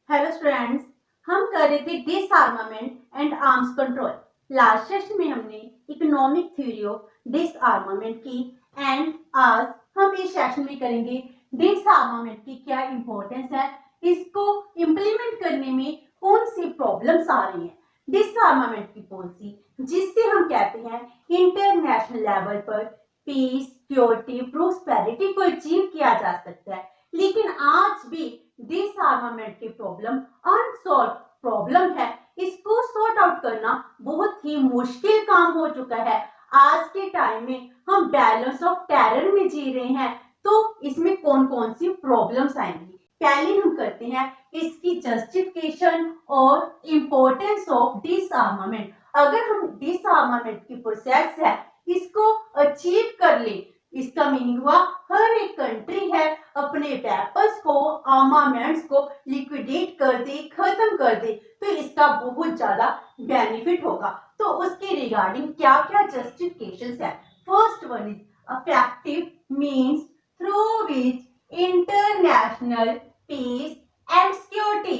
Hello students, हम कर रहे थे डिसआर्मामेंट and arms control. Last session में हमने इकोनॉमिक थ्योरी ऑफ डिसआर्मामेंट की एंड आज हम इस सेशन में करेंगे डिसआर्मामेंट की क्या इंपॉर्टेंस है, इसको इम्प्लीमेंट करने में कौन सी प्रॉब्लम्स आ रही हैं। डिसआर्मामेंट की पॉलिसी जिससे हम कहते हैं इंटरनेशनल लेवल पर पीस, सिक्योरिटी, प्रोस्पेरिटी को अचीव किया जा सकता है, लेकिन आज भी डिसआर्मामेंट की प्रॉब्लम अनसॉल्व प्रॉब्लम है। इसको सॉर्ट आउट करना बहुत ही मुश्किल काम हो चुका है। आज के टाइम में हम बैलेंस ऑफ टेरर में जी रहे हैं, तो इसमें कौन कौन सी प्रॉब्लम्स आएंगी। पहले हम करते हैं इसकी जस्टिफिकेशन और इम्पोर्टेंस ऑफ डिसआर्मामेंट। अगर हम डिसआर्मामेंट की प्रोसेस है इसको अचीव कर ले, इसका मीनिंग हुआ हर एक कंट्री है अपने वेपन्स को, आर्मामेंट्स को लिक्विडेट कर दे, खत्म कर दे, तो इसका बहुत ज्यादा बेनिफिट होगा। तो उसके रिगार्डिंग क्या क्या जस्टिफिकेशंस है। First one is effective means through which international peace and security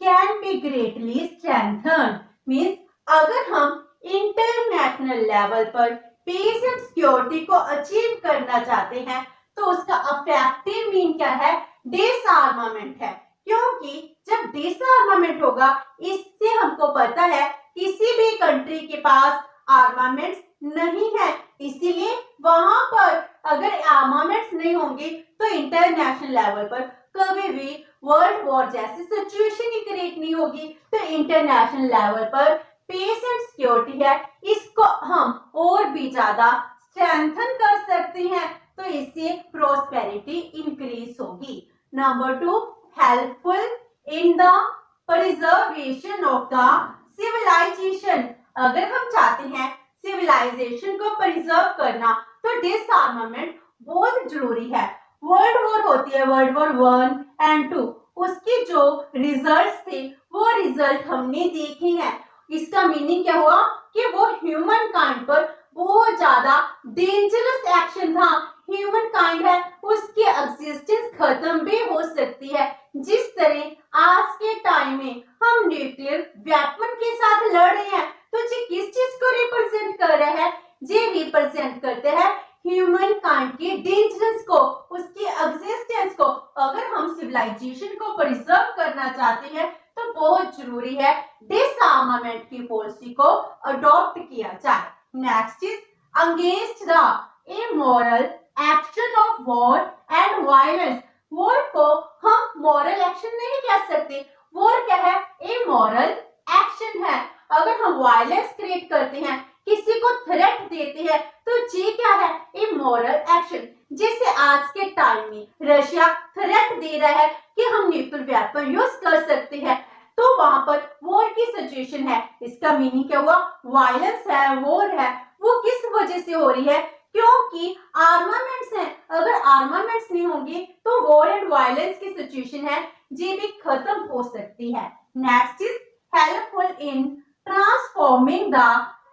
can be greatly strengthened. Means अगर हम इंटरनेशनल लेवल पर पीस एंड सिक्योरिटी को अचीव करना चाहते हैं तो उसका इफेक्टिव मीन क्या है, डिसआर्मामेंट है। क्योंकि जब डिसआर्मामेंट होगा इससे हमको पता है किसी भी कंट्री के पास आर्मामेंट्स नहीं है, इसीलिए वहां पर अगर आर्मामेंट्स नहीं होंगे तो इंटरनेशनल लेवल पर कभी भी वर्ल्ड वॉर जैसी सिचुएशन ही क्रिएट नहीं होगी। तो इंटरनेशनल लेवल पर पीस एंड सिक्योरिटी है, इसको हम और भी ज्यादा स्ट्रेंथन कर सकते हैं, तो इससे प्रोस्पेरिटी इंक्रीज होगी। Number 2, helpful in the preservation of the civilization. अगर हम चाहते हैं सिविलाइजेशन को प्रिजर्व करना तो डिसआर्मामेंट बहुत जरूरी है। वर्ल्ड वॉर होती है, वर्ल्ड वॉर 1 एंड 2, उसके जो रिजल्ट्स थे वो रिजल्ट हमने देखे हैं। इसका मीनिंग क्या हुआ कि वो ह्यूमन काइंड पर बहुत ज्यादा डेंजरस एक्शन था। ह्यूमन काइंड है उसकी एग्जिस्टेंस खत्म भी हो सकती है। जिस तरह आज के टाइम में हम न्यूक्लियर वेपन के साथ लड़ रहे हैं, तो ये किस चीज को रिप्रेजेंट कर रहा है, ये रिप्रेजेंट करते हैं ह्यूमन काइंड के डेंजरस को, उसकी एग्जिस्टेंस को। अगर हम सिविलाइजेशन को प्रिजर्व करना चाहते हैं तो बहुत जरूरी है डिसआर्मामेंट की पॉलिसी को अडॉप्ट किया जाए। Next is against the immoral action of war and violence. War को हम मॉरल एक्शन नहीं कह सकते, वॉर क्या है, इमोरल एक्शन है। अगर हम वायलेंस क्रिएट करते हैं, किसी को थ्रेट देते हैं, तो ये क्या है, इमोरल एक्शन। जैसे आज के टाइम में रशिया थ्रेट दे रहा है कि हम न्यूक्लियर वेपन यूज कर सकते हैं, तो वहां पर वॉर की सिचुएशन है। इसका मीनिंग क्या हुआ, वायलेंस है, वॉर है। वो किस वजह से हो रही है, क्योंकि आर्मामेंट्स हैं। अगर आर्मामेंट्स नहीं होंगे तो वॉर एंड वायलेंस की सिचुएशन है ये भी खत्म हो सकती है। Next is helpful in transforming the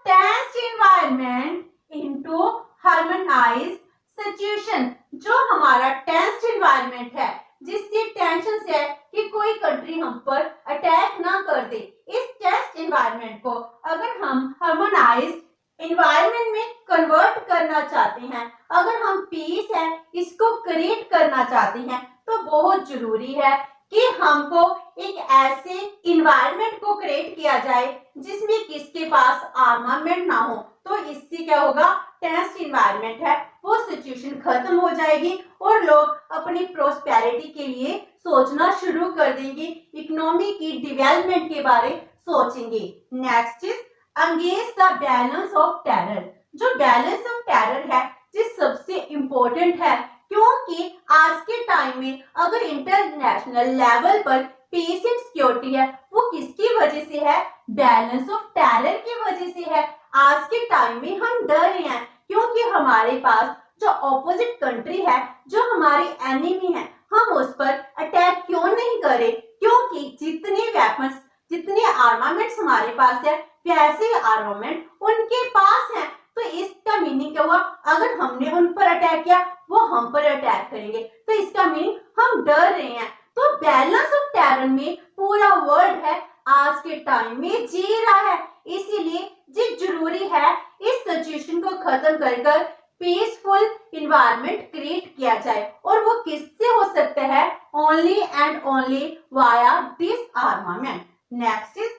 tensed environment into harmonised situation. जो हमारा टेंस्ड एनवायरनमेंट है, जिससे टेंशन से है कि कोई कंट्री हम पर अटैक ना कर दे, इस टेंस्ड एनवायरनमेंट को अगर हम हार्मोनाइज्ड एनवायरनमेंट में कन्वर्ट करना चाहते हैं, अगर हम पीस है इसको क्रिएट करना चाहते हैं, तो बहुत जरूरी है कि हमको एक ऐसे इन्वायरमेंट को क्रिएट किया जाए जिसमें किसके पास आर्मामेंट ना हो। तो इससे क्या होगा, टेंस्ड इन्वायरमेंट है वो सिचुएशन खत्म हो जाएगी और लोग अपनी प्रोस्पेरिटी के लिए सोचना शुरू कर देंगे, इकोनॉमी की डेवलपमेंट के बारे सोचेंगे। Next is against the balance of terror. जो बैलेंस ऑफ टेरर है ये सबसे इंपॉर्टेंट है, क्योंकि आज के टाइम में अगर इंटरनेशनल लेवल पर पीस एंड सिक्योरिटी है वो किसकी वजह से है, बैलेंस ऑफ टेरर की वजह से है। आज के टाइम में हम डर रहे हैं क्योंकि हमारे पास जो ऑपोजिट कंट्री है, जो हमारी एनिमी है, हम उस पर अटैक क्यों नहीं करें, क्योंकि जितने वेपन्स, जितने आर्मामेंट्स हमारे पास है वैसे आर्मामेंट उनके पास है। तो इसका मीनिंग क्या हुआ, अगर हमने उन पर अटैक किया वो हम पर अटैक करेंगे, तो इसका मीनिंग हम डर रहे हैं। तो बैलेंस ऑफ टेरर में पूरा वर्ल्ड है आज के टाइम में जी रहा है। इसीलिए जी जरूरी है इस सिचुएशन को खत्म कर पीसफुल इन्वायरमेंट क्रिएट किया जाए, और वो किससे हो सकता है? Only and only via डिसआर्मामेंट। Next is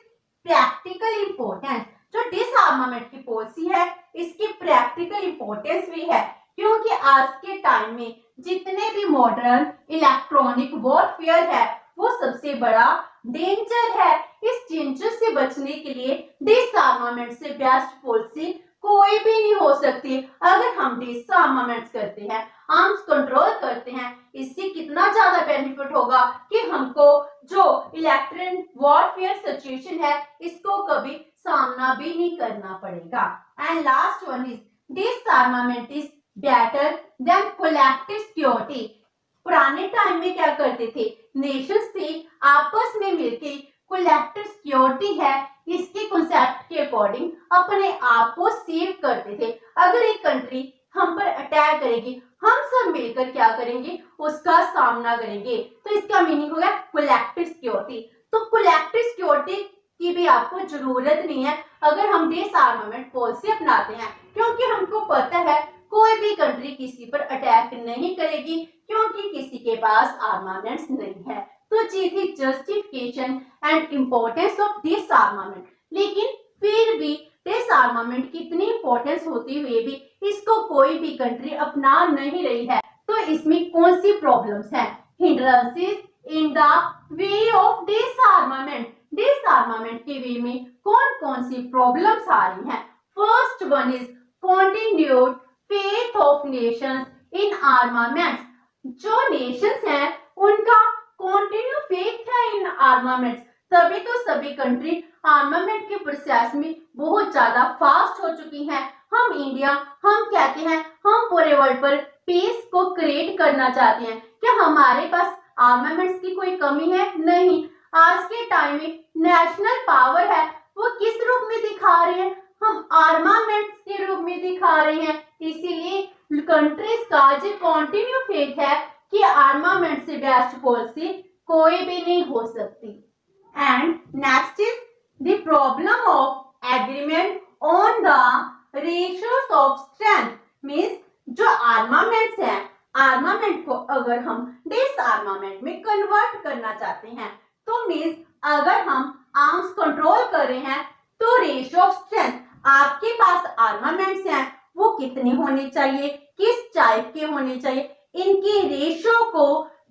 practical importance. जो डिसआर्मामेंट की पॉलिसी है इसकी प्रैक्टिकल इंपॉर्टेंस भी है, क्योंकि आज के टाइम में जितने भी मॉडर्न इलेक्ट्रॉनिक वॉरफेयर है वो सबसे बड़ा डेंजर है। इस डेंजर से बचने के लिए डिसआर्मामेंट से बेस्ट पॉलिसी कोई भी नहीं हो सकती। अगर हम डिसआर्मामेंट करते हैं, आर्म्स कंट्रोल करते हैं, इससे कितना ज्यादा बेनिफिट होगा कि हमको जो इलेक्ट्रॉनिक वॉरफेयर सिचुएशन है इसको कभी सामना भी नहीं करना पड़ेगा। And last one is डिसआर्मामेंट is better than collective security. पुराने टाइम में क्या करते थे? नेशंस थे आपस में मिलकर कलेक्टिव सिक्योरिटी है इसके कॉन्सेप्ट के अकॉर्डिंग अपने आप को सेव करते थे। अगर एक कंट्री हम पर अटैक करेगी, हम सब मिलकर क्या करेंगे? उसका सामना करेंगे। तो इसका मीनिंग हो गया कलेक्टिव सिक्योरिटी। तो कलेक्टिव सिक्योरिटी की भी आपको जरूरत नहीं है अगर हम डिसआर्मामेंट पॉलिसी अपनाते हैं, क्योंकि हमको पता है कोई भी कंट्री किसी पर अटैक नहीं करेगी, क्योंकि किसी के पास आर्मामेंट्स नहीं है। तो ये थी जस्टिफिकेशन एंड इम्पोर्टेंस ऑफ डिसआर्मामेंट। लेकिन फिर भी डिसआर्मामेंट की इतनी इम्पोर्टेंस होते हुए भी इसको कोई भी कंट्री अपना नहीं रही है। तो इसमें कौन सी प्रॉब्लम्स हैं? Hindrances in the way of डिसआर्मामेंट। डिसआर्मामेंट के वे में कौन कौन सी प्रॉब्लम्स आ रही हैं? First one is continued faith of Nations in armaments. जो नेशंस हैं उनका कंटिन्यू फेथ है इन आर्मामेंट्स, तभी तो सभी कंट्री आर्मामेंट के प्रोसेस में बहुत ज्यादा फास्ट हो चुकी हैं। हम इंडिया, हम कहते हैं हम पूरे वर्ल्ड पर पीस को क्रिएट करना चाहते हैं। क्या हमारे पास आर्मामेंट्स की कोई कमी है? नहीं। आज के टाइम में नेशनल पावर है वो किस रूप में दिखा रहे हैं? हम आर्मामेंट्स के रूप में दिखा रहे हैं। इसीलिए कंट्रीज का जो कंटिन्यू फेथ है कि आर्मामेंट से बेस्ट पॉलिसी कोई भी नहीं हो सकती। And next is the problem of agreement on the ratios of strength. Means जो आर्मामेंट्स हैं, आर्मामेंट को अगर हम डिसआर्मामेंट में कन्वर्ट करना चाहते हैं तो मींस अगर हम आर्म्स कंट्रोल कर रहे हैं तो रेशियो ऑफ स्ट्रेंथ, आपके पास आर्मामेंट्स हैं वो कितने होने चाहिए, किस टाइप के होने चाहिए, इनकी रेशियो को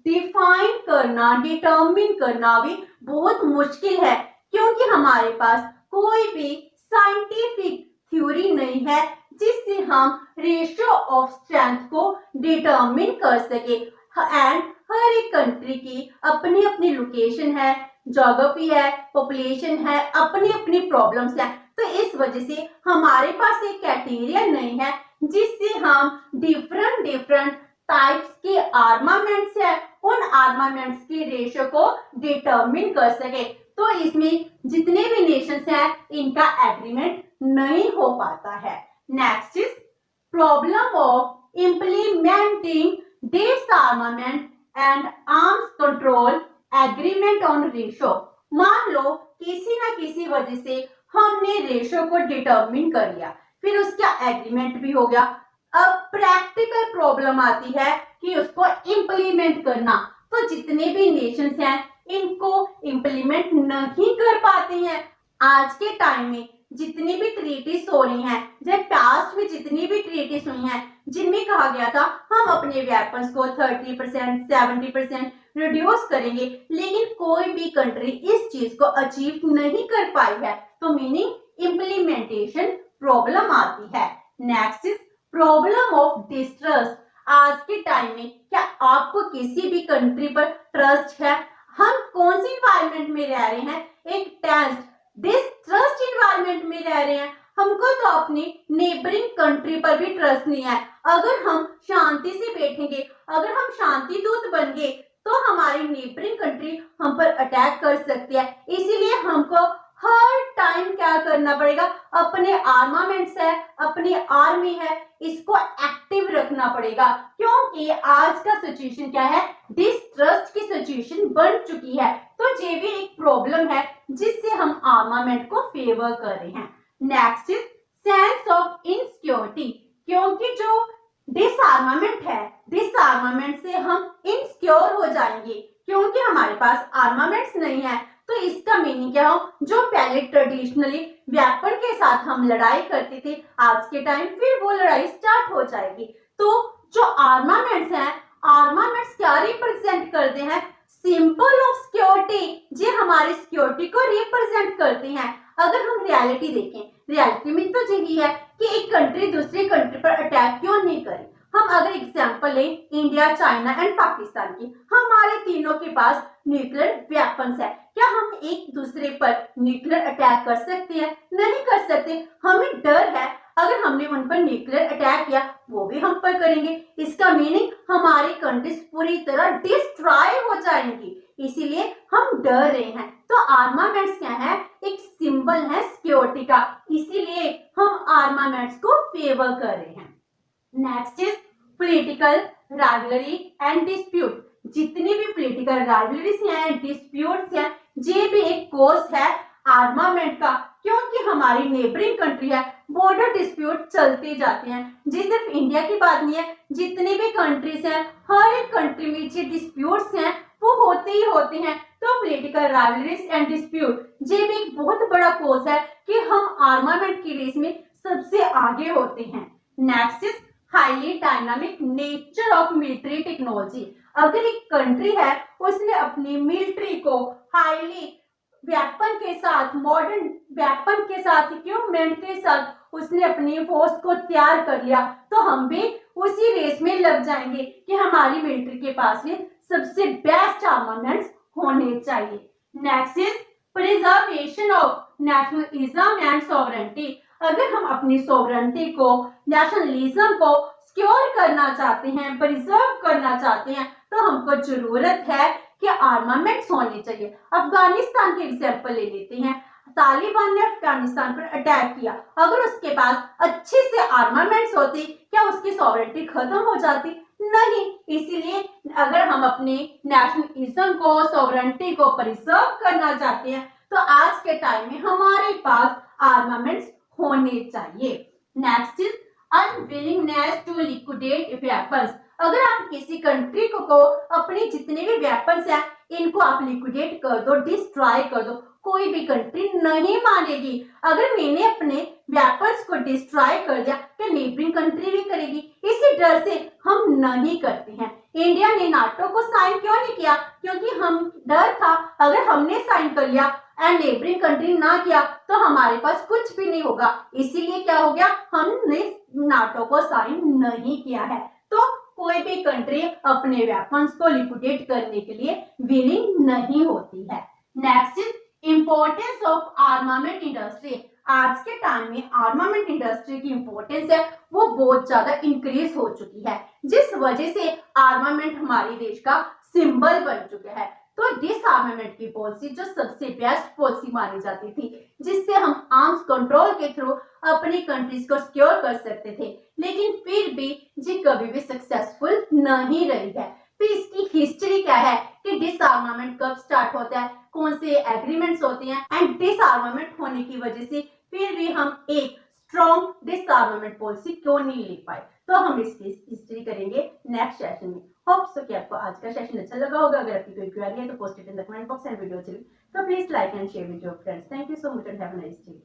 डिफाइन करना, डिटरमिन करना भी बहुत मुश्किल है, क्योंकि हमारे पास कोई भी साइंटिफिक थ्योरी नहीं है जिससे हम रेशियो ऑफ स्ट्रेंथ को डिटरमिन कर सके। एंड हर एक कंट्री की अपनी अपनी लोकेशन है, ज्योग्राफी है, पॉपुलेशन है, अपनी अपनी प्रॉब्लम्स हैं। तो इस वजह से हमारे पास एक क्राइटेरिया नहीं है जिससे हम डिफरेंट टाइप्स के आर्मामेंट्स है उन आर्मामेंट्स की रेशियो को डिटरमिन कर सके। तो इसमें जितने भी नेशंस हैं इनका एग्रीमेंट नहीं हो पाता है। Next is problem of implementing डिसआर्मामेंट and arms control agreement on ratio. मान लो किसी ना किसी वजह से हमने रेशियो को डिटरमिन कर लिया, फिर उसका एग्रीमेंट भी हो गया। अब प्रैक्टिकल प्रॉब्लम आती है कि उसको इम्प्लीमेंट करना। तो जितने भी नेशंस हैं इनको इम्प्लीमेंट नहीं कर पाते हैं। आज के टाइम में जितनी भी ट्रीटीज हो रही हैं, जब पास्ट में जितनी भी ट्रीटीज हुई हैं जिनमें कहा गया था हम अपने वेपन्स को 30%, 70% रिड्यूस करेंगे, लेकिन कोई भी कंट्री इस चीज को अचीव नहीं कर पाई है। तो मीनिंग इम्प्लीमेंटेशन प्रॉब्लम आती है। Next is problem of distrust. आज के टाइम में क्या आपको किसी भी कंट्री पर ट्रस्ट है? हम कौन सी इन्वायरमेंट में रह रहे हैं? एक टेंस्ड डिस्ट्रस्ट इन्वायरमेंट में रह रहे हैं। हमको तो अपनी नेबरिंग कंट्री पर भी ट्रस्ट नहीं है। अगर हम शांति से बैठेंगे, अगर हम शांति दूत बन गए तो हमारी नेबरिंग कंट्री हम पर अटैक कर सकती है। इसीलिए हमको हर टाइम क्या करना पड़ेगा? अपने आर्मामेंट्स है, अपनी आर्मी है, इसको एक्टिव रखना पड़ेगा, क्योंकि आज का सिचुएशन क्या है? डिस्ट्रस्ट की सिचुएशन बन चुकी है। तो ये भी एक प्रॉब्लम है जिससे हम आर्मामेंट को फेवर कर रहे हैं। Next is sense of insecurity, क्योंकि जो डिसआर्मामेंट है, डिसआर्मामेंट से हम इनसिक्योर हो जाएंगे क्योंकि हमारे पास आर्मामेंट्स नहीं है। तो इसका मीनिंग क्या हो, जो पहले ट्रेडिशनली वेपन के साथ हम लड़ाई करते थे, आज के टाइम फिर वो लड़ाई स्टार्ट हो जाएगी। तो जो आर्मामेंट्स हैं, आर्मामेंट्स क्या रिप्रेजेंट करते हैं, सिंबल ऑफ सिक्योरिटी, जे हमारी सिक्योरिटी को रिप्रेजेंट करते हैं। अगर हम रियलिटी देखें, रियलिटी में तो यही है कि एक कंट्री दूसरी कंट्री पर अटैक क्यों नहीं करे। हम अगर एग्जांपल लें इंडिया, चाइना एंड पाकिस्तान की, हमारे तीनों के पास न्यूक्लियर वेपन्स है। क्या हम एक दूसरे पर न्यूक्लियर अटैक कर सकते हैं? नहीं कर सकते। हमें डर है अगर हमने उन पर न्यूक्लियर अटैक किया वो भी हम पर करेंगे। इसका मीनिंग हमारी कंट्रीज पूरी तरह डिस्ट्रॉय हो जाएंगी, इसीलिए हम डर रहे हैं। तो आर्मामेंट्स क्या है, एक सिंबल है सिक्योरिटी का, इसीलिए हम आर्मामेंट्स को फेवर कर रहे हैं। Next is political rivalry and dispute. जितनी भी पॉलिटिकल राइवलरीज हैं, डिस्प्यूट्स हैं, ये भी एक कॉज है आर्मामेंट का, क्योंकि हमारी नेबरिंग कंट्री है, बॉर्डर डिस्प्यूट चलते जाते हैं। जी सिर्फ इंडिया की बात नहीं है, जितनी भी कंट्रीज हैं, हर एक कंट्री में जो डिस्प्यूट्स हैं वो होते ही होते हैं। तो पॉलिटिकल राइवलरीज एंड डिस्प्यूट ये भी एक बहुत बड़ा कॉज है कि हम आर्मामेंट की रेस में सबसे आगे होते हैं। Next is highly dynamic nature of military technology. अगर एक कंट्री है उसने अपनी मिलिट्री को हाईली वेपन के साथ, मॉडर्न वेपन के साथ, इक्विपमेंट के साथ उसने अपनी फोर्स को तैयार कर लिया, तो हम भी उसी रेस में लग जाएंगे कि हमारी मिलिट्री के पास में सबसे बेस्ट आर्मामेंट्स होने चाहिए। Next is preservation of nationalism and sovereignty. अगर हम अपनी सॉवरेनिटी को, नेशनलिज्म को सिक्योर करना चाहते हैं, प्रिजर्व करना चाहते हैं, तो हमको जरूरत है कि आर्मामेंट्स होने चाहिए। अफगानिस्तान के एग्जांपल ले लेते हैं। तालिबान ने अफगानिस्तान पर अटैक किया, अगर उसके पास अच्छे से आर्मामेंट्स होती, क्या उसकी सॉवरेनिटी खत्म हो जाती? नहीं। इसीलिए अगर हम अपने नेशनलिज्म को, सॉवरेनिटी को प्रिजर्व करना चाहते हैं, तो आज के टाइम में हमारे पास आर्मामेंट्स होने चाहिए। Next is unwillingness to liquidate weapons. अगर आप किसी कंट्री को अपने जितने भी वेपन्स हैं इनको आप लिक्विडेट कर दो, डिस्ट्रॉय कर दो, कोई भी कंट्री नहीं मानेगी। अगर मैंने अपने वेपन्स को डिस्ट्रॉय कर दिया तो नेबरिंग कंट्री भी करेगी। इसी डर से हम नहीं करते हैं। इंडिया ने नाटो को साइन क्यों नहीं किया? क्योंकि हम डर था अगर हमने साइन कर लिया एंड नेबरिंग कंट्री ना किया तो हमारे पास कुछ भी नहीं होगा। इसीलिए क्या हो गया, हमने नाटो को साइन नहीं किया है। तो कोई भी कंट्री अपने वेपन्स को लिक्विडेट करने के लिए विलिंग नहीं होती है। Next is importance of armament industry. आज के टाइम में आर्मामेंट इंडस्ट्री की इंपॉर्टेंस है वो बहुत ज्यादा इंक्रीज हो चुकी है, जिस वजह से आर्मामेंट हमारे देश का सिंबल बन चुका है। तो डिसआर्मामेंट की पॉलिसी जो सबसे बेस्ट पॉलिसी मानी जाती थी, जिससे हम आर्म्स कंट्रोल के थ्रू अपनी कंट्रीज को सिक्योर कर सकते थे, लेकिन फिर भी ये कभी भी सक्सेसफुल नहीं रही है। फिर इसकी हिस्ट्री क्या है कि डिसआर्मामेंट कब स्टार्ट होता है, कौन से एग्रीमेंट्स होते हैं, एंड डिसआर्मामेंट होने की वजह से फिर भी हम एक स्ट्रॉन्ग डिसआर्मामेंट पॉलिसी क्यों नहीं ले पाए। तो हम इसकी हिस्ट्री करेंगे नेक्स्ट सेशन में। होप सो कि आपको आज का सेशन अच्छा लगा होगा। अगर आपकी कोई क्वेरी है तो post it in the comment box and video अच्छी लगी तो please like and share with your friends. Thank you so much and have a nice day.